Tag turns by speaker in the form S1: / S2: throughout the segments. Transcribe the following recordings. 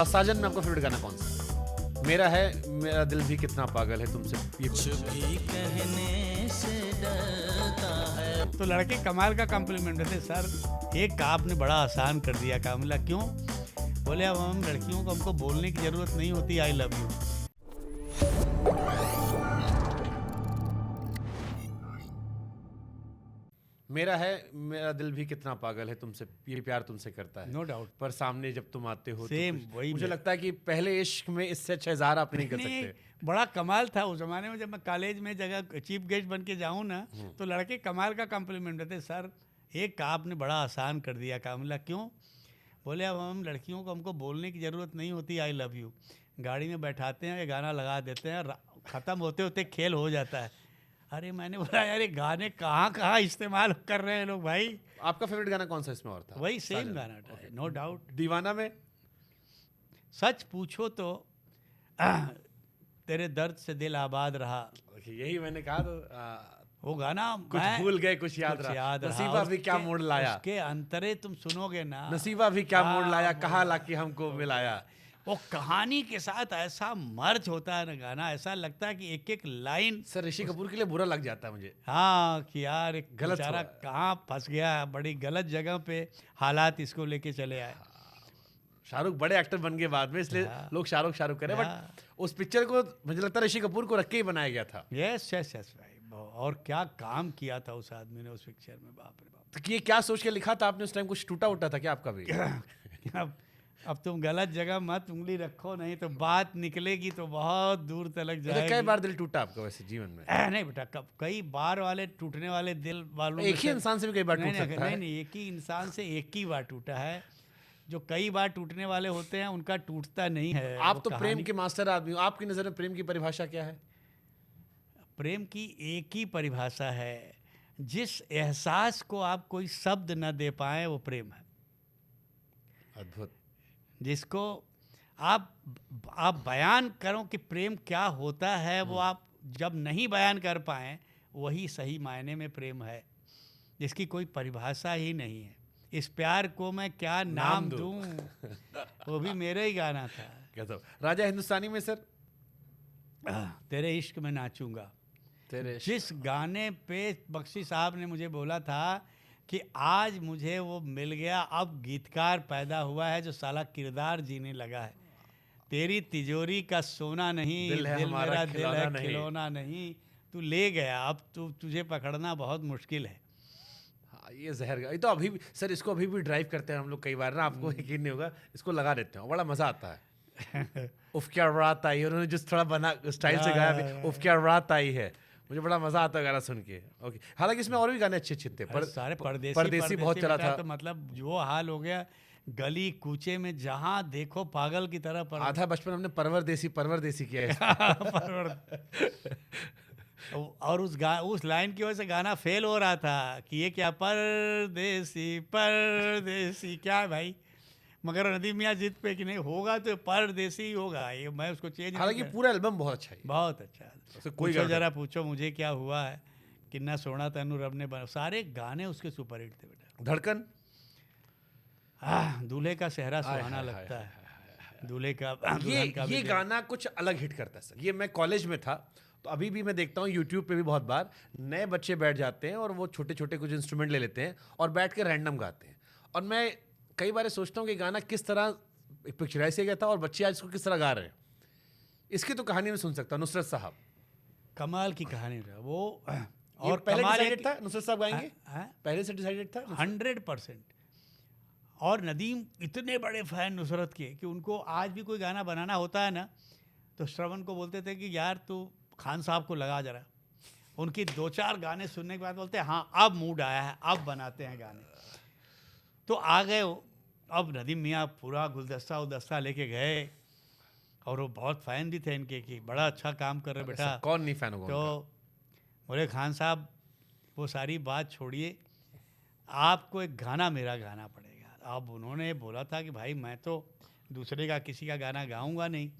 S1: साजन में आपका फेवरेट गाना कौन सा? मेरा है मेरा दिल भी कितना पागल है तुमसे, ये
S2: कुछ भी कहने से डरता है।
S3: तो लड़के कमाल का कॉम्प्लीमेंट देते, सर एक आपने बड़ा आसान कर दिया काम। बोला क्यों? बोले अब हम लड़कियों को हमको बोलने की जरूरत नहीं होती आई लव यू।
S1: मेरा है मेरा दिल भी कितना पागल है तुमसे, ये प्यार तुमसे करता है।
S3: No doubt.
S1: पर सामने जब तुम आते हो
S3: Same,
S1: तो
S3: वही
S1: मुझे
S3: मेरा।
S1: लगता है कि पहले इश्क में इससे अच्छा इजहार आप नहीं कर
S3: नहीं,
S1: सकते।
S3: बड़ा कमाल था उस जमाने में। जब मैं कॉलेज में जगह चीफ गेस्ट बन के जाऊँ ना, तो लड़के कमाल का कॉम्प्लीमेंट देते, सर एक आपने बड़ा आसान कर दिया काम। बोला क्यों? बोले अब हम लड़कियों को हमको बोलने की ज़रूरत नहीं होती आई लव यू। गाड़ी में बैठाते हैं, ये गाना लगा देते हैं, ख़त्म होते होते खेल हो जाता है। अरे मैंने बोला यार ये गाने कहाँ कहाँ इस्तेमाल कर रहे हैं लोग भाई।
S1: आपका फेवरेट गाना कौन सा इसमें और था?
S3: वही सेम
S1: साजन।
S3: गाना था, नो डाउट।
S1: दीवाना में
S3: सच पूछो तो तेरे दर्द से दिल आबाद रहा,
S1: यही मैंने कहा तो
S3: वो गाना
S1: कुछ
S3: मैं-
S1: भूल गए कुछ याद रहा। नसीबा भी क्या मोड़ लाया,
S3: उसके अंतरे तुम सुनोगे ना,
S1: नसीबा भी क्या मोड़ लाया,
S3: हाँ,
S1: कहाँ लाके हमको मिलाया।
S3: वो कहानी के साथ ऐसा मर्ज होता है ना गाना, ऐसा लगता है कि एक एक लाइन।
S1: सर ऋषि कपूर के लिए बुरा लग जाता है मुझे।
S3: हाँ कि यार एक
S1: गलत
S3: बेचारा
S1: हुआ।
S3: कहाँ फंस गया, बड़ी गलत जगह पे हालात इसको लेके चले आए।
S1: शाहरुख बड़े एक्टर बन गए बाद में, इसलिए
S3: हाँ।
S1: लोग शाहरुख करे,
S3: हाँ।
S1: बट उस पिक्चर को मुझे लगता है ऋषि कपूर को रख के ही बनाया गया था।
S3: यस यस यस भाई, और क्या काम किया था उस आदमी ने उस पिक्चर में, बाप रे बाप।
S1: तो ये क्या सोच के लिखा था आपने उस टाइम? कुछ टूटा उटा था क्या आपका भी?
S3: अब तुम गलत जगह मत उंगली रखो, नहीं तो बात निकलेगी तो बहुत दूर तलक
S1: मतलब
S3: जाएगी।
S1: कई बार दिल टूटा आपका वैसे जीवन में?
S3: नहीं बेटा, कब कई बार वाले टूटने वाले दिल वालों
S1: एक
S3: में
S1: ही
S3: से-
S1: इंसान से भी कई बार
S3: नहीं,
S1: टूट
S3: नहीं,
S1: सकता है।
S3: नहीं, एक ही इंसान से एक ही बार टूटा है। जो कई बार टूटने वाले होते हैं उनका टूटता नहीं है।
S1: आप
S3: वो
S1: तो प्रेम
S3: कहानी-
S1: के मास्टर आदमी हो, आपकी नज़र में प्रेम की परिभाषा क्या है?
S3: प्रेम की एक ही परिभाषा है, जिस एहसास को आप कोई शब्द न दे पाए वो प्रेम है।
S1: अद्भुत।
S3: जिसको आप बयान करो कि प्रेम क्या होता है, वो आप जब नहीं बयान कर पाए वही सही मायने में प्रेम है, जिसकी कोई परिभाषा ही नहीं है। इस प्यार को मैं क्या नाम दूं, वो भी मेरा ही गाना था।
S1: क्या तो राजा हिंदुस्तानी में सर
S3: तेरे इश्क में नाचूंगा,
S1: तेरे
S3: जिस गाने पे बख्शी साहब ने मुझे बोला था कि आज मुझे वो मिल गया, अब गीतकार पैदा हुआ है जो साला किरदार जीने लगा है। तेरी तिजोरी का सोना नहीं,
S1: दिल है हमारा
S3: मेरा दिल
S1: खिलौना
S3: है
S1: नहीं।
S3: खिलौना नहीं, तू ले गया, अब तुझे पकड़ना बहुत मुश्किल है।
S1: हाँ, ये जहर ये तो अभी भी सर, इसको अभी भी ड्राइव करते हैं हम लोग कई बार ना, आपको यकीन नहीं होगा, इसको लगा देते हैं, बड़ा मजा आता है। उफ क्या रात आई, उन्होंने जिस थोड़ा बना स्टाइल से गाया भी, उफ क्या रात आई है, मुझे बड़ा मजा आता है गाना सुन के। ओके, हालांकि इसमें और भी गाने अच्छे अच्छे थे,
S3: अरे सारे परदेसी
S1: परदेसी बहुत चला
S3: बेटा,
S1: था।
S3: तो मतलब जो हाल हो गया, गली कूचे में जहाँ देखो पागल की तरह
S1: आधा बचपन हमने परवरदेसी किया है।
S3: और उस लाइन की वजह से गाना फेल हो रहा था कि ये क्या परदेसी परदेसी क्या है भाई। मगर नदीम मियाँ जिद पे कि नहीं होगा तो परदेसी ही होगा, ये मैं उसको चेंज नहीं
S1: हालांकि
S3: कर-
S1: पूरा एल्बम बहुत अच्छा है।
S3: बहुत अच्छा।
S1: उससे कोई
S3: पूछो
S1: गड़बड़
S3: जरा पूछो मुझे क्या हुआ है, किन्ना सोना तनु रब ने बना, सारे गाने उसके सुपरहिट थे बेटा।
S1: धड़कन,
S3: दूल्हे का सेहरा
S1: हाय,
S3: सुहाना
S1: हाय,
S3: लगता
S1: हाय,
S3: है, दूल्हे का दुल्हन का भी
S1: ये
S3: जो-
S1: गाना कुछ अलग हिट करता है सर। ये मैं कॉलेज में था तो अभी भी मैं देखता हूँ यूट्यूब पे भी बहुत बार नए बच्चे बैठ जाते हैं और वो छोटे छोटे कुछ इंस्ट्रूमेंट ले लेते हैं और बैठ के रैंडम गाते हैं। और मैं कई बार सोचता हूँ कि गाना किस तरह पिक्चराइज किया गया था और बच्चे आज इसको किस तरह गा रहे हैं। इसकी तो कहानी में सुन सकता हूँ, नुसरत साहब
S3: कमाल की कहानी रहा वो।
S1: और
S3: और
S1: पहले
S3: कमाल
S1: डिसाइडेड था नुसरत साहब गाएंगे,
S3: हाँ,
S1: पहले से डिसाइडेड था।
S3: 100%। और नदीम इतने बड़े फैन नुसरत के कि उनको आज भी कोई गाना बनाना होता है ना तो श्रवण को बोलते थे कि यार तू खान साहब को लगा जरा। उनकी 2-4 गाने सुनने के बाद बोलते हैं हाँ अब मूड आया है, अब बनाते हैं गाने। तो आ गए वो। अब नदीम मियाँ पूरा गुलदस्ता उलदस्ता लेके गए और वो बहुत फ़ैन भी थे इनके कि बड़ा अच्छा काम कर रहे बेटा।
S1: कौन नहीं फैन होगा
S3: तो
S1: उनका?
S3: बोले खान साहब वो सारी बात छोड़िए, आपको एक गाना मेरा गाना पड़ेगा। अब उन्होंने बोला था कि भाई मैं तो दूसरे का किसी का गाना गाऊंगा नहीं,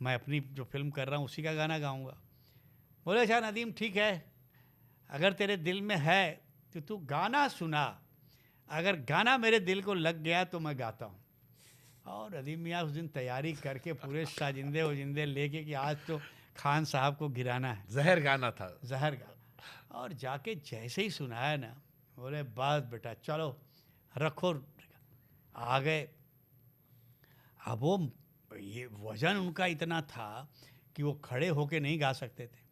S3: मैं अपनी जो फिल्म कर रहा हूँ उसी का गाना गाऊंगा। बोले अच्छा नदीम ठीक है, अगर तेरे दिल में है तो तू गाना सुना, अगर गाना मेरे दिल को लग गया तो मैं गाता हूँ। और नदीम मियाँ उस दिन तैयारी करके पूरे साजिंदे वजिंदे लेके कि आज तो खान साहब को गिराना है,
S1: जहर गाना था।
S3: जहर का। और जाके जैसे ही सुनाया ना, बोले बस बेटा चलो रखो, आ गए। अब वो ये वजन उनका इतना था कि वो खड़े होके नहीं गा सकते थे।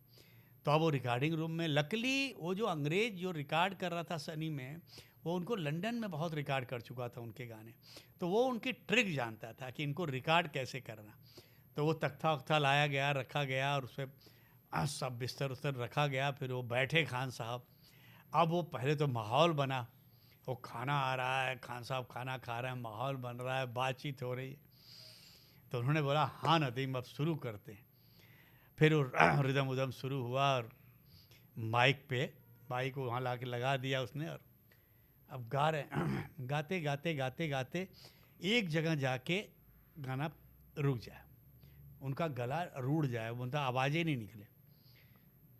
S3: तो अब वो रिकॉर्डिंग रूम में, लकली वो जो अंग्रेज जो रिकॉर्ड कर रहा था सनी में, वो उनको लंदन में बहुत रिकॉर्ड कर चुका था उनके गाने, तो वो उनकी ट्रिक जानता था कि इनको रिकॉर्ड कैसे करना। तो वो तख्ता वख्ता लाया गया, रखा गया, और उस पर सब बिस्तर उस्तर रखा गया। फिर वो बैठे खान साहब। अब वो पहले तो माहौल बना, वो खाना आ रहा है, खान साहब खाना खा रहे हैं, माहौल बन रहा है, बातचीत हो रही है। तो उन्होंने बोला हाँ नदीम अब शुरू करते हैं। फिर वो रिदम उदम शुरू हुआ, और माइक को वहाँ ला के लगा दिया उसने, और अब गा रहे हैं। गाते गाते गाते गाते एक जगह जाके गाना रुक जाए, उनका गला रूढ़ जाए, उनका आवाज़ें नहीं निकले।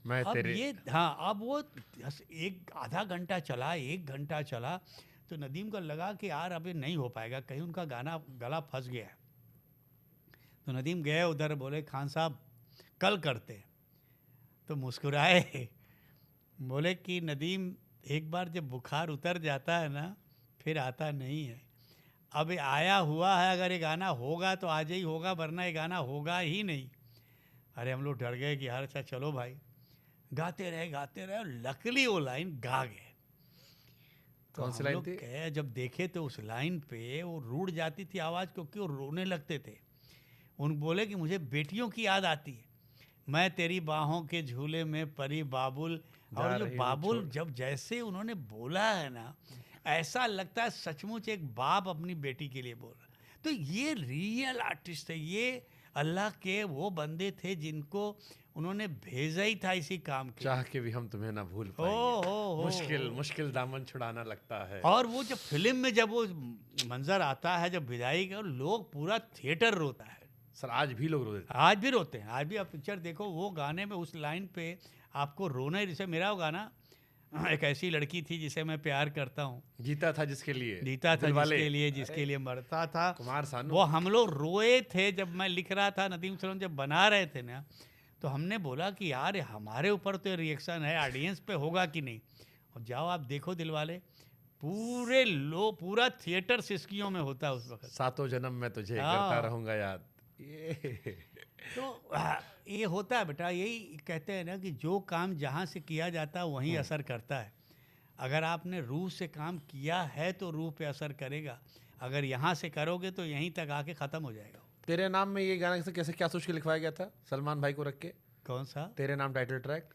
S1: मैं
S3: अब
S1: तेरे
S3: ये हाँ, अब वो एक आधा घंटा चला, 1 घंटा चला, तो नदीम को लगा कि यार अभी नहीं हो पाएगा, कहीं उनका गाना गला फंस गया है। तो नदीम गए उधर, बोले खान साहब कल करते हैं। तो मुस्कुराए, बोले कि नदीम एक बार जब बुखार उतर जाता है ना, फिर आता नहीं है। अब ये आया हुआ है, अगर ये गाना होगा तो आज ही होगा, वरना ये गाना होगा ही नहीं। अरे हम लोग डर गए कि यार अच्छा चलो भाई, गाते रहे, और लकली वो लाइन गा गए। तो
S1: कौन सी
S3: हम
S1: लाइन
S3: लोग
S1: थी?
S3: गए, जब देखे तो उस लाइन पे वो रूठ जाती थी आवाज़, क्योंकि वो रोने लगते थे। उन बोले कि मुझे बेटियों की याद आती है, मैं तेरी बाहों के झूले में परी बाबुल।
S1: जा
S3: और जो
S1: रही हूँ
S3: बाबुल
S1: छोड़।
S3: जब जैसे उन्होंने बोला है ना, ऐसा लगता है सचमुच एक बाप अपनी बेटी के लिए बोल रहा है। तो ये रियल आर्टिस्ट है, ये अल्लाह के वो बंदे थे जिनको उन्होंने भेजा ही था इसी काम के
S1: चाह
S3: लिए।
S1: के भी हम तुम्हें ना भूल
S3: हो
S1: पाएंगे, मुश्किल
S3: हो।
S1: मुश्किल दामन छुड़ाना लगता है।
S3: और वो जब फिल्म में जब वो मंजर आता है, जब विदाई का, लोग पूरा थिएटर रोता है।
S1: सर आज भी लोग रो देते
S3: आज भी रोते हैं, आज भी आप पिक्चर देखो, वो गाने में उस लाइन पे आपको रोना ही। जैसे मेरा वो गाना, एक ऐसी लड़की थी जिसे मैं प्यार करता हूँ,
S1: हैं। जीता था जिसके लिए,
S3: जीता था
S1: दिलवाले।
S3: जिसके लिए,
S1: अरे,
S3: जिसके लिए मरता था।
S1: कुमार सानू।
S3: वो हम लोग रोए थे जब मैं लिख रहा था, नदीम सलोन जब बना रहे थे ना, तो हमने बोला कि यार हमारे ऊपर तो रिएक्शन है, ऑडियंस पे होगा कि नहीं। और जाओ आप देखो दिलवाले, पूरा थिएटर सिसकियों में होता है उस वक्त।
S1: सातों जन्म में तुझे
S3: हाँ।
S1: करता रहूंगा याद। ये
S3: तो ये होता है बेटा, यही कहते हैं ना कि जो काम जहाँ से किया जाता है वहीं असर करता है। अगर आपने रूह से काम किया है तो रूह पे असर करेगा, अगर यहाँ से करोगे तो यहीं तक आके ख़त्म हो जाएगा।
S1: तेरे नाम में ये गाना कैसे क्या सोच के लिखवाया गया था सलमान भाई को रख के?
S3: कौन सा
S1: तेरे नाम टाइटल ट्रैक?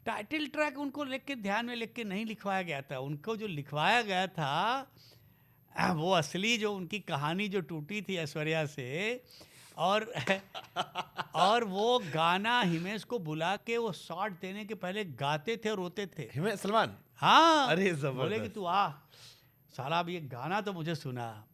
S3: टाइटल ट्रैक उनको लिख के, ध्यान में लिख के नहीं लिखवाया गया था। उनको जो लिखवाया गया था, वो असली जो उनकी कहानी जो टूटी थी ऐश्वर्या से, और वो गाना हिमेश को बुला के वो शॉट देने के पहले गाते थे और रोते थे।
S1: हिमेश सलमान?
S3: हाँ,
S1: अरे
S3: बोले कि
S1: जबरदस्त।
S3: तू आ साला, अब ये गाना तो मुझे सुना,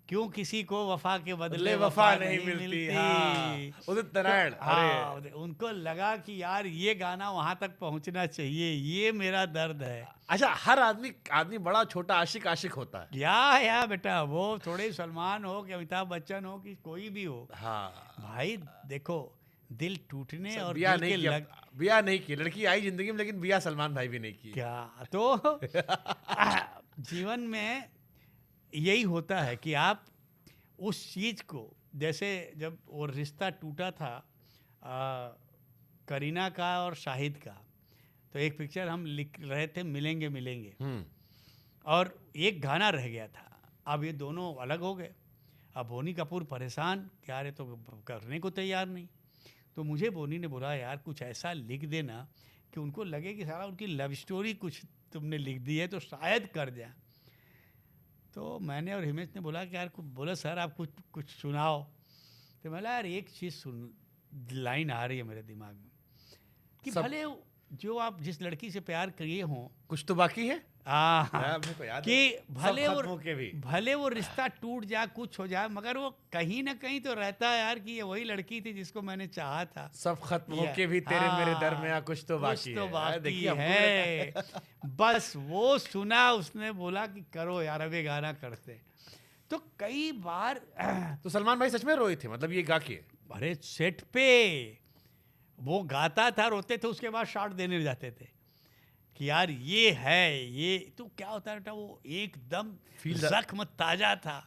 S3: क्यों किसी को वफा के बदले
S1: वफा नहीं मिलती। हाँ, उदित नारायण।
S3: हाँ,
S1: अरे
S3: उनको लगा कि यार ये गाना वहां तक पहुंचना चाहिए, ये मेरा दर्द है।
S1: अच्छा, हर आदमी बड़ा छोटा आशिक होता है।
S3: या बेटा, वो थोड़े सलमान हो कि अमिताभ बच्चन हो कि कोई भी हो,
S1: हाँ,
S3: भाई देखो, दिल टूटने और
S1: बिया
S3: दिल
S1: नहीं
S3: के
S1: किया,
S3: लग
S1: बिया नहीं की लड़की आई जिंदगी में, लेकिन बिया सलमान भाई भी नहीं की।
S3: क्या तो जीवन में यही होता है कि आप उस चीज़ को, जैसे जब वो रिश्ता टूटा था करीना का और शाहिद का, तो एक पिक्चर हम लिख रहे थे, मिलेंगे मिलेंगे, और एक गाना रह गया था। अब ये दोनों अलग हो गए। अब बोनी कपूर परेशान, क्या रे तो करने को तैयार नहीं। तो मुझे बोनी ने बोला यार कुछ ऐसा लिख देना कि उनको लगे कि सारा उनकी लव स्टोरी कुछ तुमने लिख दी है तो शायद कर जाए। तो मैंने और हिमेश ने बोला कि यार बोला सर आप कुछ सुनाओ। तो मैं बोला यार एक चीज़ सुन, लाइन आ रही है मेरे दिमाग में कि भले जो आप जिस लड़की से प्यार किए हों,
S1: कुछ तो बाकी है। मेरे को याद है,
S3: कि
S1: सब
S3: भले वो रिश्ता टूट जाए, कुछ हो जाए, मगर वो कहीं ना कहीं तो रहता है यार कि ये वही लड़की थी जिसको मैंने चाहा था।
S1: सब खत्म होके भी तेरे मेरे दरमियां कुछ तो बाकी है। देखिए हमको
S3: बस वो सुना, उसने बोला कि करो यार अब ये गाना करते। तो कई बार
S1: तो सलमान भाई सच में रोए थे, मतलब ये गा के?
S3: अरे सेट पे वो गाता था, रोते थे, उसके बाद शॉट देने जाते थे कि यार ये है, ये तो क्या होता था, वो एकदम जख्म ताजा था।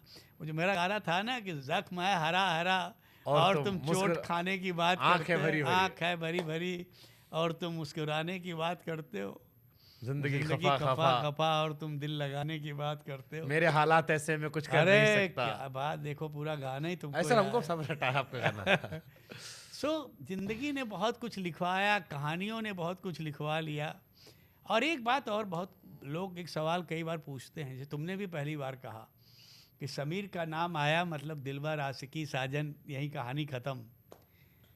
S3: वो जो मेरा गाना था ना कि जख्म है हरा हरा और तुम चोट खाने की बात करते हो, आँख है भरी भरी और तुम मुस्कुराने की बात करते हो,
S1: जिंदगी
S3: खफा खफा खफा और तुम दिल लगाने की बात करते हो,
S1: मेरे हालात ऐसे में कुछ कर नहीं सकता।
S3: क्या बात, देखो पूरा गाना ही तुमको
S1: ऐसा हमको समझ हटाया आपका गाना।
S3: जिंदगी ने बहुत कुछ लिखवाया, कहानियों ने बहुत कुछ लिखवा लिया। और एक बात और, बहुत लोग एक सवाल कई बार पूछते हैं, जो तुमने भी पहली बार कहा कि समीर का नाम आया मतलब दिलबर आशिकी साजन, यही कहानी ख़त्म।